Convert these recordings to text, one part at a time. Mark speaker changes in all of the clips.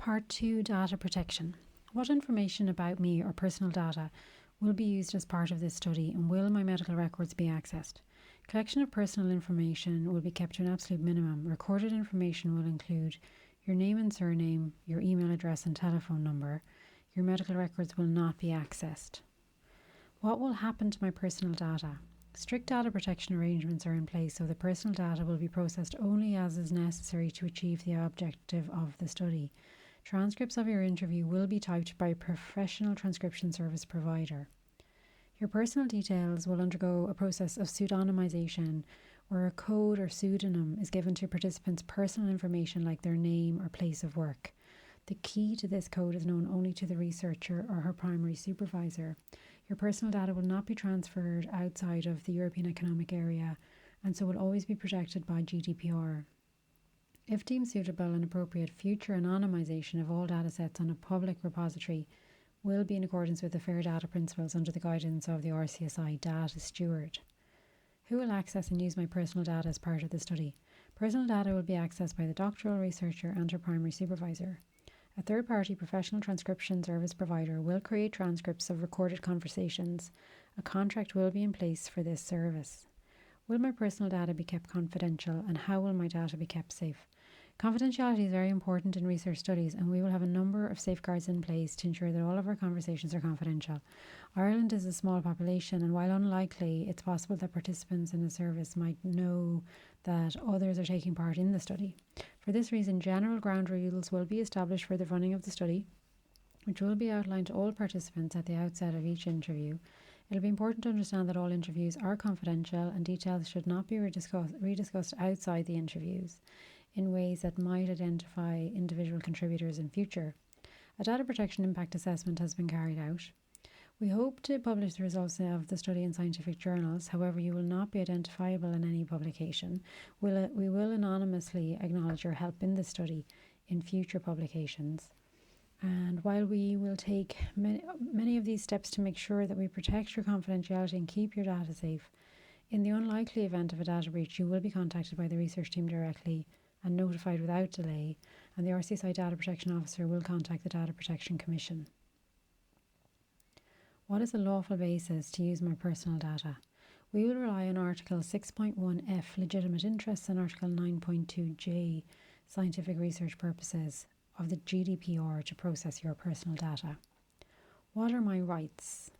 Speaker 1: Part 2, Data Protection. What information about me or personal data will be used as part of this study, and will my medical records be accessed? Collection of personal information will be kept to an absolute minimum. Recorded information will include your name and surname, your email address and telephone number. Your medical records will not be accessed. What will happen to my personal data? Strict data protection arrangements are in place, so the personal data will be processed only as is necessary to achieve the objective of the study. Transcripts of your interview will be typed by a professional transcription service provider. Your personal details will undergo a process of pseudonymization, where a code or pseudonym is given to participants' personal information like their name or place of work. The key to this code is known only to the researcher or her primary supervisor. Your personal data will not be transferred outside of the European Economic Area, and so will always be protected by GDPR. If deemed suitable and appropriate, future anonymisation of all datasets on a public repository will be in accordance with the Fair Data Principles under the guidance of the RCSI Data Steward. Who will access and use my personal data as part of the study? Personal data will be accessed by the doctoral researcher and her primary supervisor. A third-party professional transcription service provider will create transcripts of recorded conversations. A contract will be in place for this service. Will my personal data be kept confidential, and how will my data be kept safe? Confidentiality is very important in research studies, and we will have a number of safeguards in place to ensure that all of our conversations are confidential. Ireland is a small population, and while unlikely, it's possible that participants in the service might know that others are taking part in the study. For this reason, general ground rules will be established for the running of the study, which will be outlined to all participants at the outset of each interview. It will be important to understand that all interviews are confidential, and details should not be rediscussed outside the interviews in ways that might identify individual contributors in future. A data protection impact assessment has been carried out. We hope to publish the results of the study in scientific journals. However, you will not be identifiable in any publication. We will anonymously acknowledge your help in the study in future publications. And while we will take many of these steps to make sure that we protect your confidentiality and keep your data safe, in the unlikely event of a data breach, you will be contacted by the research team directly and notified without delay, and the RCSI Data Protection Officer will contact the Data Protection Commission. What is the lawful basis to use my personal data? We will rely on Article 6.1F, Legitimate Interests, and Article 9.2J, Scientific Research Purposes, of the GDPR to process your personal data. What are my rights?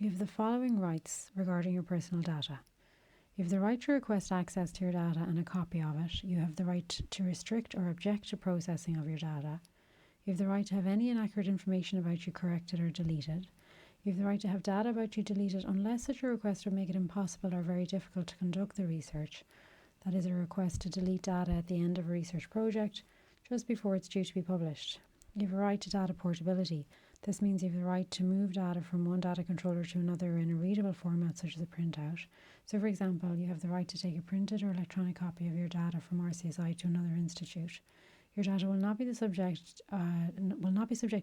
Speaker 1: You have the following rights regarding your personal data. You have the right to request access to your data and a copy of it. You have the right to restrict or object to processing of your data. You have the right to have any inaccurate information about you corrected or deleted. You have the right to have data about you deleted unless such a request would make it impossible or very difficult to conduct the research. That is a request to delete data at the end of a research project, just before it's due to be published. You have a right to data portability. This means you have the right to move data from one data controller to another in a readable format, such as a printout. So, for example, you have the right to take a printed or electronic copy of your data from RCSI to another institute. Your data will not be subject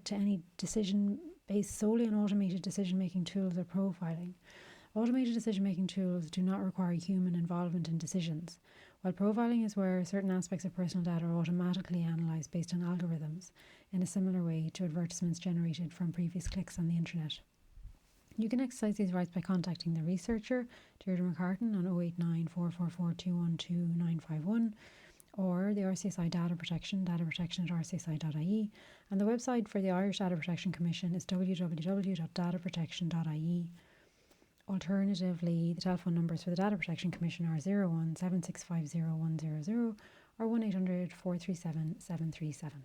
Speaker 1: to any decision based solely on automated decision-making tools or profiling. Automated decision-making tools do not require human involvement in decisions, while profiling is where certain aspects of personal data are automatically analysed based on algorithms, in a similar way to advertisements generated from previous clicks on the internet. You can exercise these rights by contacting the researcher, Deirdre McCartan, on 089 444 212 951, or the RCSI Data Protection at rcsi.ie, and the website for the Irish Data Protection Commission is www.dataprotection.ie. Alternatively, the telephone numbers for the Data Protection Commission are 01 7650 100 or 1800 437 737.